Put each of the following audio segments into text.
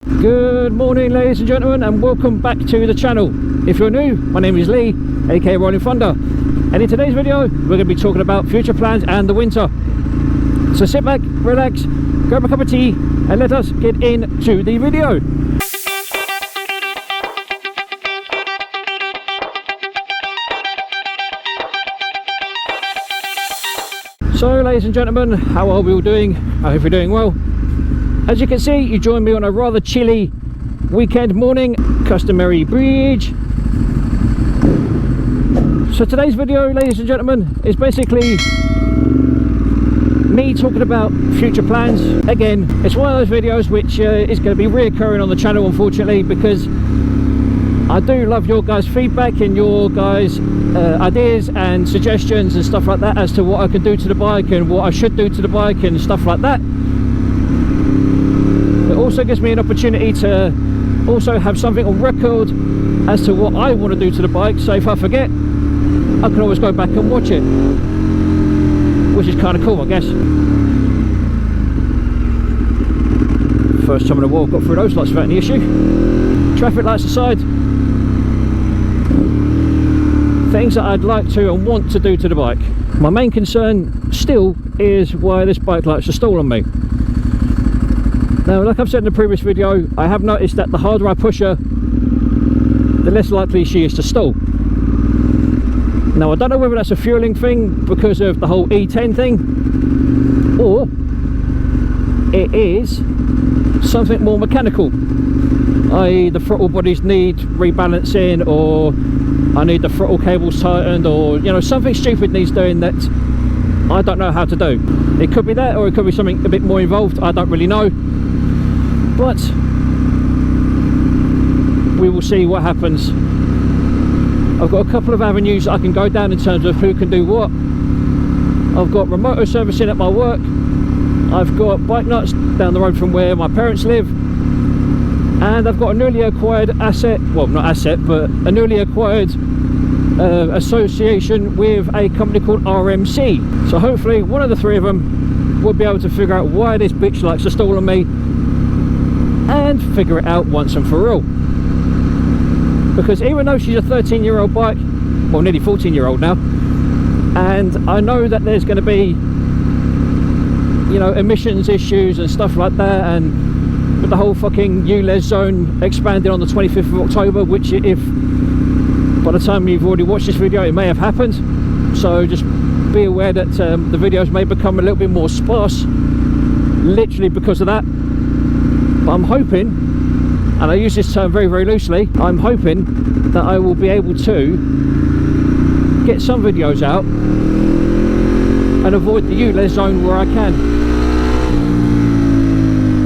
Good morning, ladies and gentlemen, and welcome back to the channel. If you're new, my name is Lee, aka Rollin Thunder, and in today's video we're going to be talking about future plans and the winter. So sit back, relax, grab a cup of tea and let us get into the video. So ladies and gentlemen, how are we all doing? I hope you're doing well. As you can see, you joined me on a rather chilly weekend morning, customary bridge. So today's video, ladies and gentlemen, is basically me talking about future plans. Again, it's one of those videos which is going to be reoccurring on the channel, unfortunately, because I do love your guys' feedback and your guys' ideas and suggestions and stuff like that as to what I can do to the bike and what I should do to the bike and stuff like that. It also gives me an opportunity to also have something on record as to what I want to do to the bike, so if I forget, I can always go back and watch it, which is kind of cool, I guess. First time in a while got through those lights without any issue. Traffic lights aside, things that I'd like to and want to do to the bike. My main concern still is why this bike likes to stall on me. Now, like I've said in the previous video, I have noticed that the harder I push her, the less likely she is to stall. Now, I don't know whether that's a fueling thing because of the whole E10 thing, or it is something more mechanical, i.e. the throttle bodies need rebalancing, or I need the throttle cables tightened, or you know, something stupid needs doing that I don't know how to do. It could be that, or it could be something a bit more involved. I don't really know, but we will see what happens. I've got a couple of avenues I can go down in terms of who can do what. I've got remote servicing at my work. I've got bike nuts down the road from where my parents live, and I've got a newly acquired asset, well, not asset, but a newly acquired association with a company called RMC. So hopefully one of the three of them will be able to figure out why this bitch likes to stall on me and figure it out once and for all. Because even though she's a 13-year-old bike, well, nearly 14-year-old now, and I know that there's going to be, you know, emissions issues and stuff like that, and with the whole fucking ULEZ zone expanding on the 25th of October, which if by the time you've already watched this video it may have happened, so just be aware that the videos may become a little bit more sparse literally because of that. But I'm hoping, and I use this term very, very loosely, I'm hoping that I will be able to get some videos out and avoid the ULEZ zone where I can.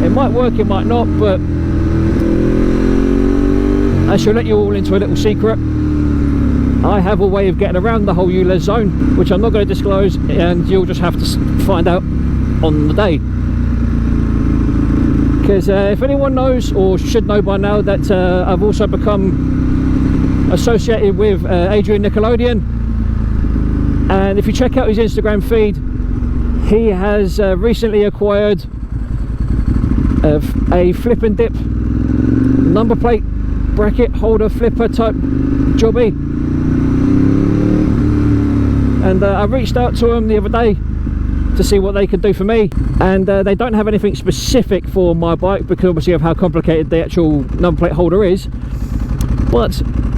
It might work, it might not, but I shall let you all into a little secret. I have a way of getting around the whole ULEZ zone, which I'm not going to disclose, and you'll just have to find out on the day. Because if anyone knows, or should know by now, that I've also become associated with Adrian Nickelodeon, and if you check out his Instagram feed, he has recently acquired a flip and dip number plate bracket holder flipper type jobby, and I reached out to him the other day to see what they could do for me, and they don't have anything specific for my bike because obviously of how complicated the actual number plate holder is. But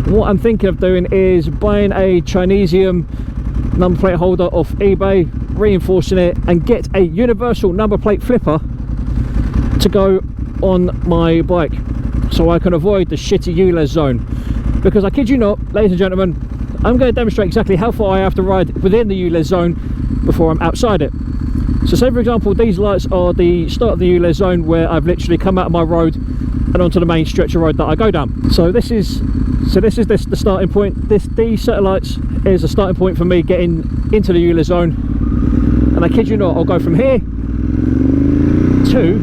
what I'm thinking of doing is buying a Chinesium number plate holder off eBay, reinforcing it, and get a universal number plate flipper to go on my bike, so I can avoid the shitty ULEZ zone. Because I kid you not, ladies and gentlemen, I'm going to demonstrate exactly how far I have to ride within the ULEZ zone before I'm outside it. So say for example these lights are the start of the ULEZ zone where I've literally come out of my road and onto the main stretch of road that I go down. So this is the starting point. These set of lights is the starting point for me getting into the ULEZ zone, and I kid you not, I'll go from here to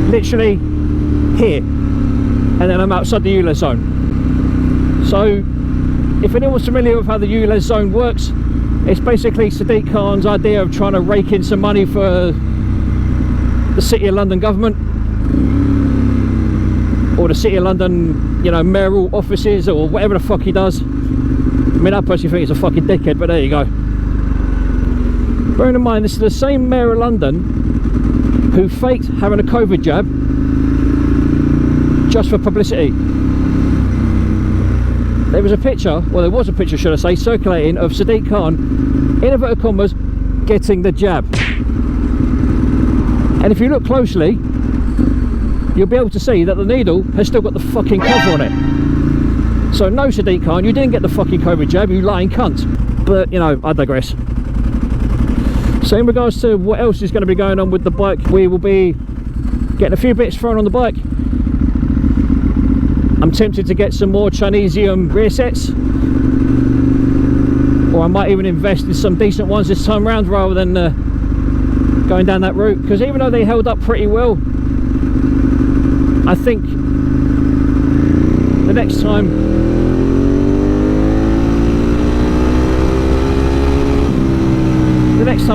literally here, and then I'm outside the ULEZ zone. So if anyone's familiar with how the ULEZ zone works, It's basically Sadiq Khan's idea of trying to rake in some money for the City of London government, or the City of London, you know, mayoral offices, or whatever the fuck he does. I mean, I personally think he's a fucking dickhead, but there you go. Bearing in mind, this is the same mayor of London who faked having a COVID jab just for publicity. There was a picture, well there was a picture should I say, circulating of Sadiq Khan, in inverted commas, getting the jab. And if you look closely, you'll be able to see that the needle has still got the fucking cover on it. So no, Sadiq Khan, you didn't get the fucking COVID jab, you lying cunt. But, you know, I digress. So in regards to what else is going to be going on with the bike, we will be getting a few bits thrown on the bike. I'm tempted to get some more Chinesium rear sets, or I might even invest in some decent ones this time round rather than going down that route, because even though they held up pretty well, I think the next time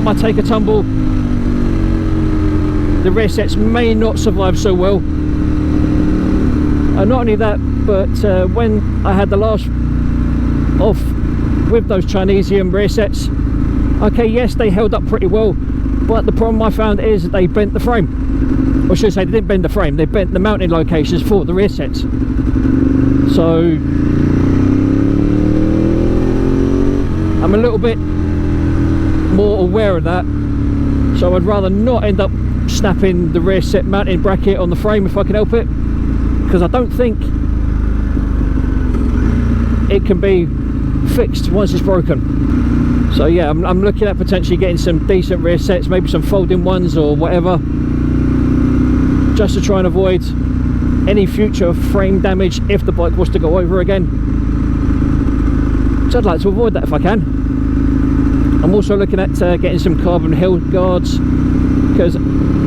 I take a tumble, the rear sets may not survive so well. And not only that, but when I had the last off with those Chinesium rear sets, okay, yes, they held up pretty well, but the problem I found is that they bent the frame. Or should I say, they didn't bend the frame, they bent the mounting locations for the rear sets. So I'm a little bit more aware of that, so I'd rather not end up snapping the rear set mounting bracket on the frame if I can help it, because I don't think it can be fixed once it's broken. So yeah, I'm looking at potentially getting some decent rear sets, maybe some folding ones or whatever, just to try and avoid any future frame damage if the bike was to go over again. So I'd like to avoid that if I can. I'm also looking at getting some carbon heel guards, because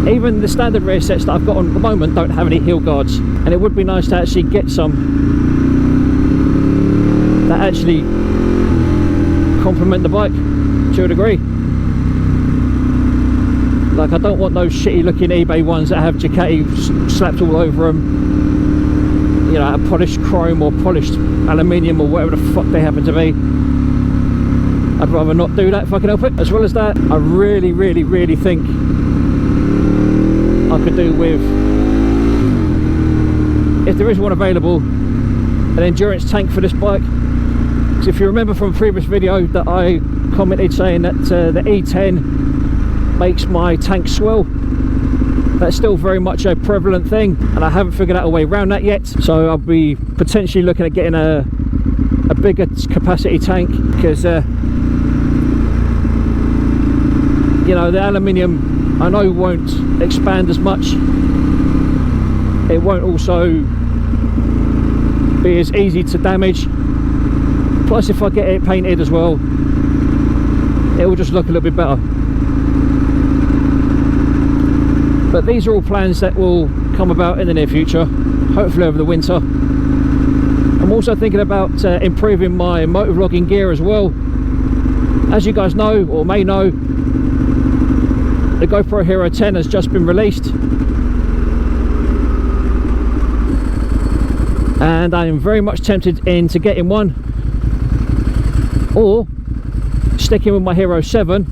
even the standard rear sets that I've got on at the moment don't have any heel guards, and it would be nice to actually get some that actually complement the bike to a degree. Like, I don't want those shitty looking eBay ones that have Ducati slapped all over them, you know, a polished chrome or polished aluminium or whatever the fuck they happen to be. I'd rather not do that if I can help it. As well as that, I really think I could do with, if there is one available, an endurance tank for this bike. So if you remember from a previous video that I commented saying that the E10 makes my tank swell, that's still very much a prevalent thing, and I haven't figured out a way around that yet. So I'll be potentially looking at getting a bigger capacity tank, because you know, the aluminium I know won't expand as much. It won't also be as easy to damage. Plus, if I get it painted as well, it will just look a little bit better. But these are all plans that will come about in the near future, hopefully over the winter. I'm also thinking about improving my motovlogging gear as well. As you guys know, or may know, the GoPro Hero 10 has just been released, and I am very much tempted into getting one, or sticking with my Hero 7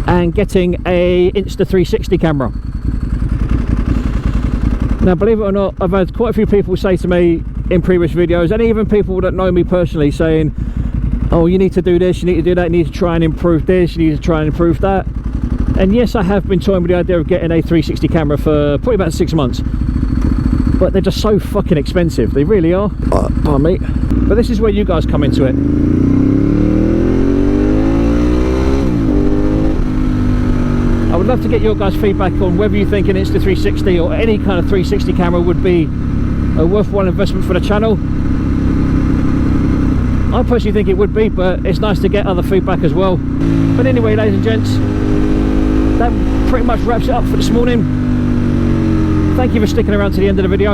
and getting a Insta360 camera. Now, believe it or not, I've had quite a few people say to me in previous videos, and even people that know me personally, saying, oh, you need to do this, you need to do that, you need to try and improve this, you need to try and improve that. And yes, I have been toying with the idea of getting a 360 camera for probably about 6 months, but they're just so fucking expensive. They really are. Pardon me. But this is where you guys come into it. I would love to get your guys' feedback on whether you think an Insta360 or any kind of 360 camera would be a worthwhile investment for the channel. I personally think it would be, but it's nice to get other feedback as well. But anyway, ladies and gents, that pretty much wraps it up for this morning. Thank you for sticking around to the end of the video.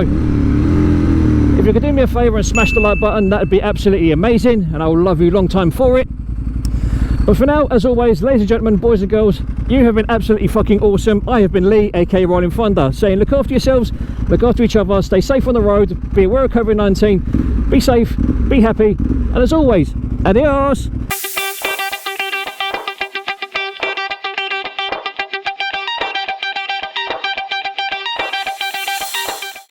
If you could do me a favour and smash the like button, that would be absolutely amazing, and I will love you long time for it. But for now, as always, ladies and gentlemen, boys and girls, you have been absolutely fucking awesome. I have been Lee, aka Rollin Thunder, saying look after yourselves, look after each other, stay safe on the road, be aware of COVID-19, be safe, be happy, and as always, adios.